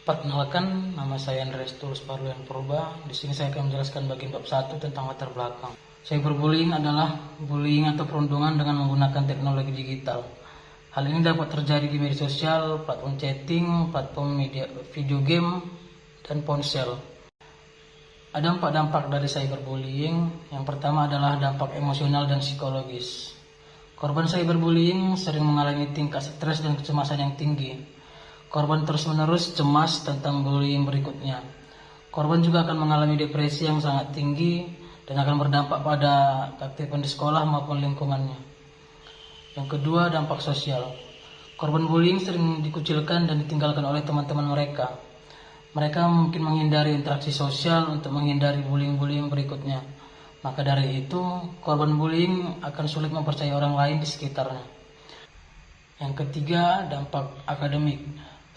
Perkenalkan, nama saya Andreas Tulus Parlian Purba. Di sini saya akan menjelaskan bagian bab 1 tentang latar belakang. Cyberbullying adalah bullying atau perundungan dengan menggunakan teknologi digital. Hal ini dapat terjadi di media sosial, platform chatting, platform media, video game, dan ponsel. Ada 4 dampak dari cyberbullying. Yang pertama adalah dampak emosional dan psikologis. Korban cyberbullying sering mengalami tingkat stres dan kecemasan yang tinggi. Korban terus-menerus cemas tentang bullying berikutnya. Korban juga akan mengalami depresi yang sangat tinggi dan akan berdampak pada keaktifan di sekolah maupun lingkungannya. Yang kedua, dampak sosial. Korban bullying sering dikucilkan dan ditinggalkan oleh teman-teman mereka. Mereka mungkin menghindari interaksi sosial untuk menghindari bullying-bullying berikutnya. Maka dari itu, korban bullying akan sulit mempercayai orang lain di sekitarnya. Yang ketiga, dampak akademik.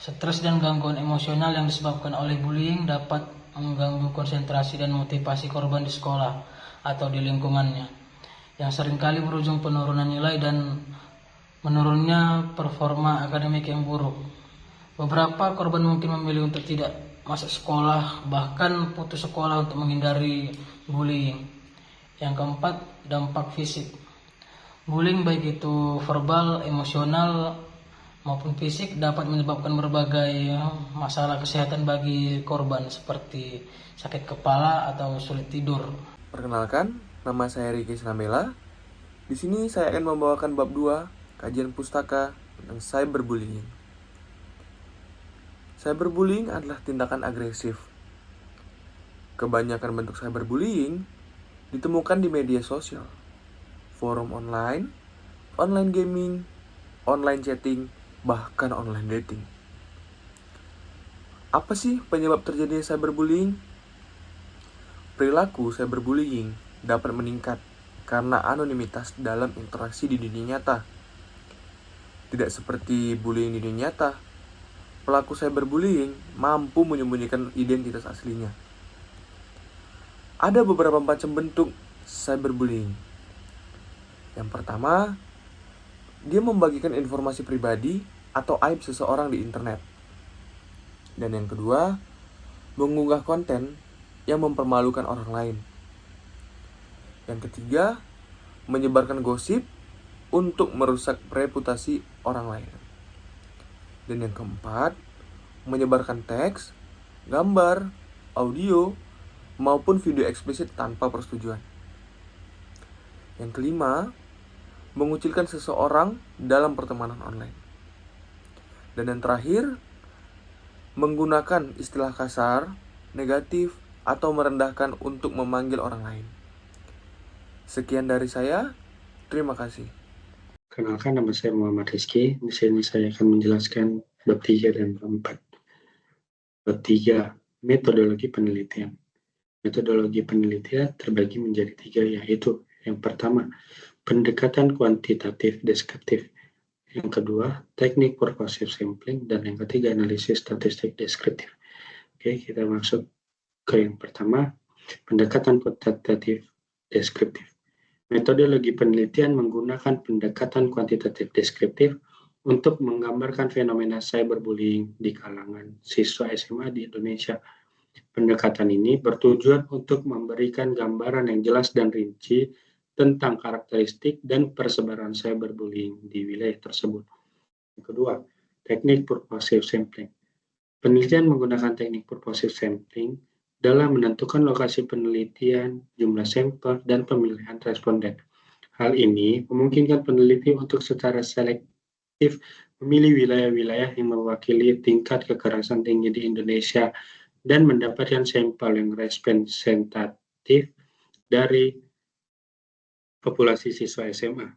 Stres dan gangguan emosional yang disebabkan oleh bullying dapat mengganggu konsentrasi dan motivasi korban di sekolah atau di lingkungannya, yang seringkali berujung penurunan nilai dan menurunnya performa akademik yang buruk. Beberapa korban mungkin memilih untuk tidak masuk sekolah, bahkan putus sekolah untuk menghindari bullying. Yang keempat, dampak fisik. Bullying baik itu verbal, emosional, maupun fisik dapat menyebabkan berbagai masalah kesehatan bagi korban seperti sakit kepala atau sulit tidur. Perkenalkan, nama saya Riki Sinambela. Di sini saya akan membawakan bab 2, kajian pustaka tentang cyberbullying. Cyberbullying adalah tindakan agresif. Kebanyakan bentuk cyberbullying ditemukan di media sosial, forum online, online gaming, online chatting, bahkan online dating. Apa sih penyebab terjadinya cyberbullying? Perilaku cyberbullying dapat meningkat karena anonimitas dalam interaksi di dunia nyata. Tidak seperti bullying di dunia nyata, pelaku cyberbullying mampu menyembunyikan identitas aslinya. Ada beberapa macam bentuk cyberbullying. Yang pertama, dia membagikan informasi pribadi atau aib seseorang di internet. Dan yang kedua, mengunggah konten yang mempermalukan orang lain. Yang ketiga, menyebarkan gosip untuk merusak reputasi orang lain. Dan yang keempat, menyebarkan teks, gambar, audio, maupun video eksplisit tanpa persetujuan. Yang kelima, mengucilkan seseorang dalam pertemanan online. Dan yang terakhir, menggunakan istilah kasar, negatif, atau merendahkan untuk memanggil orang lain. Sekian dari saya, terima kasih. Kenalkan, nama saya Muhammad Rizky. Di sini saya akan menjelaskan bab 3 dan bab 4. Bab 3, metodologi penelitian. Metodologi penelitian terbagi menjadi 3, yaitu yang pertama, pendekatan kuantitatif deskriptif. Yang kedua, teknik pervasive sampling, dan yang ketiga, analisis statistik deskriptif. Oke, kita masuk ke yang pertama, pendekatan kuantitatif deskriptif. Metodologi penelitian menggunakan pendekatan kuantitatif deskriptif untuk menggambarkan fenomena cyberbullying di kalangan siswa SMA di Indonesia. Pendekatan ini bertujuan untuk memberikan gambaran yang jelas dan rinci tentang karakteristik dan persebaran cyberbullying di wilayah tersebut. Yang kedua, teknik purposive sampling. Penelitian menggunakan teknik purposive sampling dalam menentukan lokasi penelitian, jumlah sampel, dan pemilihan responden. Hal ini memungkinkan peneliti untuk secara selektif memilih wilayah-wilayah yang mewakili tingkat kekerasan tinggi di Indonesia dan mendapatkan sampel yang representatif dari populasi siswa SMA.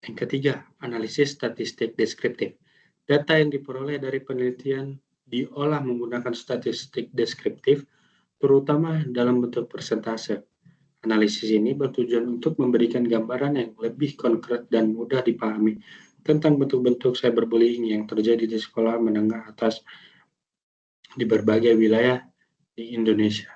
Yang ketiga, analisis statistik deskriptif. Data yang diperoleh dari penelitian diolah menggunakan statistik deskriptif, terutama dalam bentuk persentase. Analisis ini bertujuan untuk memberikan gambaran yang lebih konkret dan mudah dipahami tentang bentuk-bentuk cyberbullying yang terjadi di sekolah menengah atas di berbagai wilayah di Indonesia.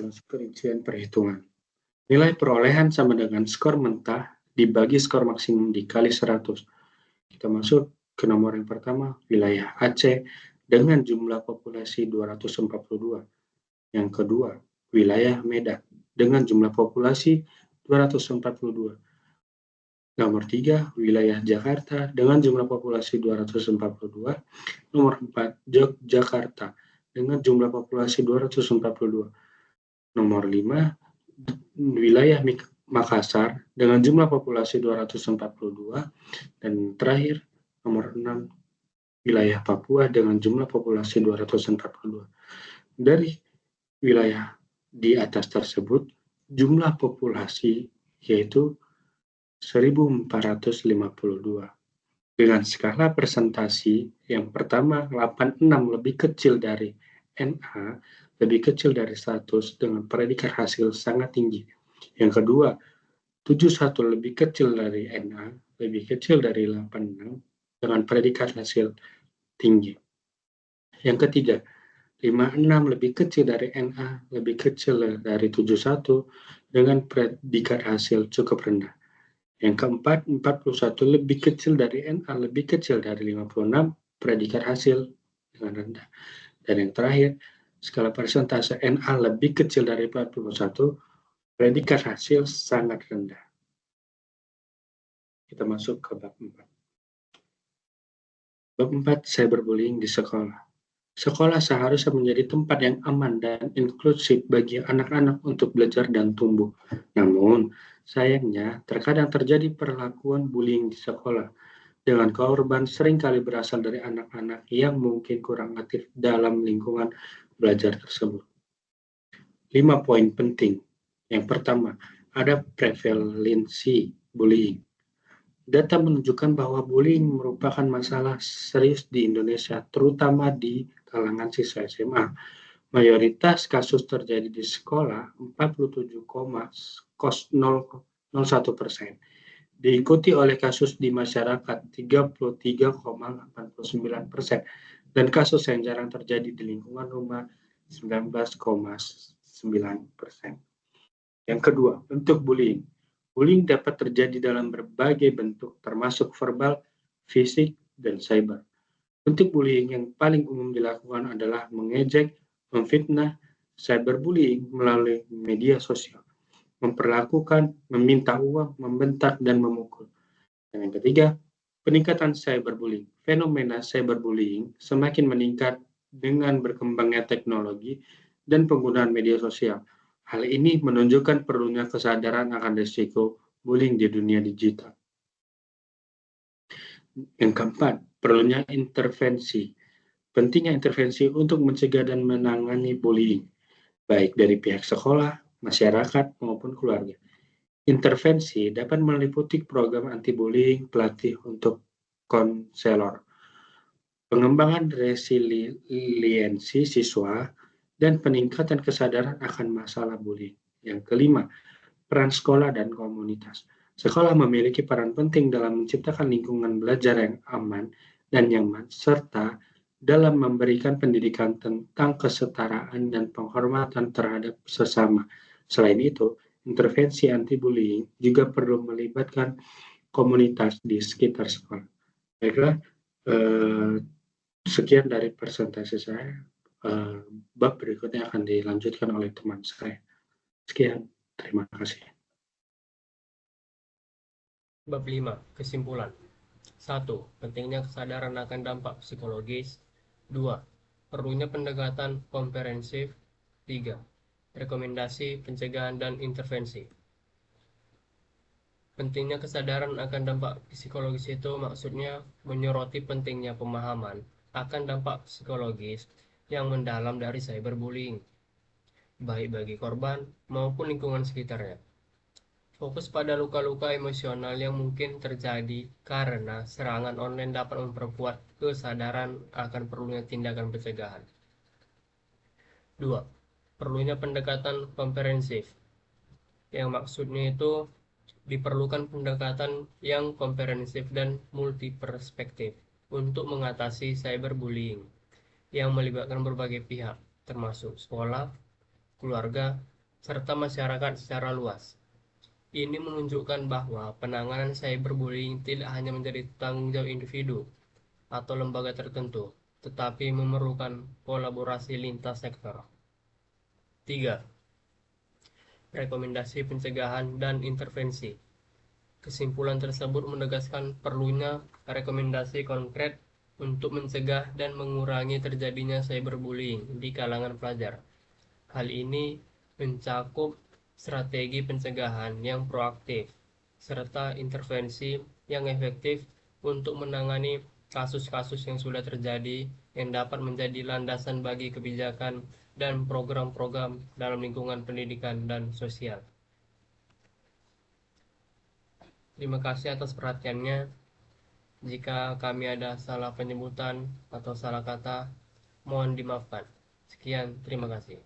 Perincian perhitungan. Nilai perolehan sama dengan skor mentah dibagi skor maksimum dikali 100. Kita masuk ke nomor yang pertama, wilayah Aceh dengan jumlah populasi 242. Yang kedua, wilayah Medan dengan jumlah populasi 242. Nomor 3, wilayah Jakarta dengan jumlah populasi 242. Nomor 4, Yogyakarta dengan jumlah populasi 242. Nomor 5, wilayah Makassar dengan jumlah populasi 242. Dan terakhir, nomor 6, wilayah Papua dengan jumlah populasi 242. Dari wilayah di atas tersebut, jumlah populasi yaitu 1452. Dengan skala presentasi yang pertama 86 lebih kecil dari NA, lebih kecil dari 100 dengan predikat hasil sangat tinggi. Yang kedua, 71 lebih kecil dari NA, lebih kecil dari 86 dengan predikat hasil tinggi. Yang ketiga, 56 lebih kecil dari NA, lebih kecil dari 71 dengan predikat hasil cukup rendah. Yang keempat, 41 lebih kecil dari NA, lebih kecil dari 56, predikat hasil dengan rendah. Dan yang terakhir, skala persentase NA lebih kecil dari 41, predikat hasil sangat rendah. Kita masuk ke bab 4. Bab 4, cyberbullying di sekolah. Sekolah seharusnya menjadi tempat yang aman dan inklusif bagi anak-anak untuk belajar dan tumbuh. Namun, sayangnya, terkadang terjadi perlakuan bullying di sekolah, dengan korban seringkali berasal dari anak-anak yang mungkin kurang aktif dalam lingkungan belajar tersebut. 5 poin penting. Yang pertama, ada prevalensi bullying. Data menunjukkan bahwa bullying merupakan masalah serius di Indonesia, terutama di kalangan siswa SMA. Mayoritas kasus terjadi di sekolah, 47,01%. Diikuti oleh kasus di masyarakat, 33,89%. Dan kasus yang jarang terjadi di lingkungan rumah, 19,9%. Yang kedua, bentuk bullying. Bullying dapat terjadi dalam berbagai bentuk, termasuk verbal, fisik, dan cyber. Bentuk bullying yang paling umum dilakukan adalah mengejek, memfitnah, cyberbullying melalui media sosial, memperlakukan, meminta uang, membentak, dan memukul. Dan yang ketiga, peningkatan cyberbullying. Fenomena cyberbullying semakin meningkat dengan berkembangnya teknologi dan penggunaan media sosial. Hal ini menunjukkan perlunya kesadaran akan risiko bullying di dunia digital. Yang keempat, perlunya intervensi. Pentingnya intervensi untuk mencegah dan menangani bullying, baik dari pihak sekolah, masyarakat, maupun keluarga. Intervensi dapat meliputi program anti-bullying, pelatih untuk konselor, pengembangan resiliensi siswa, dan peningkatan kesadaran akan masalah bullying. Yang kelima, peran sekolah dan komunitas. Sekolah memiliki peran penting dalam menciptakan lingkungan belajar yang aman dan nyaman, serta dalam memberikan pendidikan tentang kesetaraan dan penghormatan terhadap sesama. Selain itu, intervensi anti-bullying juga perlu melibatkan komunitas di sekitar sekolah. Baiklah, sekian dari presentasi saya. Bab berikutnya akan dilanjutkan oleh teman saya. Sekian, terima kasih. Bab 5. Kesimpulan. 1. Pentingnya kesadaran akan dampak psikologis. 2. Perlunya pendekatan komprehensif. 3. Rekomendasi pencegahan dan intervensi. Pentingnya kesadaran akan dampak psikologis itu maksudnya menyoroti pentingnya pemahaman akan dampak psikologis yang mendalam dari cyberbullying, baik bagi korban maupun lingkungan sekitarnya. Fokus pada luka-luka emosional yang mungkin terjadi karena serangan online dapat memperkuat kesadaran akan perlunya tindakan pencegahan. 2. Perlunya pendekatan komprehensif, yang maksudnya itu diperlukan pendekatan yang komprehensif dan multiperspektif untuk mengatasi cyberbullying yang melibatkan berbagai pihak, termasuk sekolah, keluarga, serta masyarakat secara luas. Ini menunjukkan bahwa penanganan cyberbullying tidak hanya menjadi tanggung jawab individu, atau lembaga tertentu, tetapi memerlukan kolaborasi lintas sektor. 3. Rekomendasi pencegahan dan intervensi. Kesimpulan tersebut menegaskan perlunya rekomendasi konkret untuk mencegah dan mengurangi terjadinya cyberbullying di kalangan pelajar. Hal ini mencakup strategi pencegahan yang proaktif, serta intervensi yang efektif untuk menangani kasus-kasus yang sudah terjadi yang dapat menjadi landasan bagi kebijakan dan program-program dalam lingkungan pendidikan dan sosial. Terima kasih atas perhatiannya. Jika kami ada salah penyebutan atau salah kata, mohon dimaafkan. Sekian, terima kasih.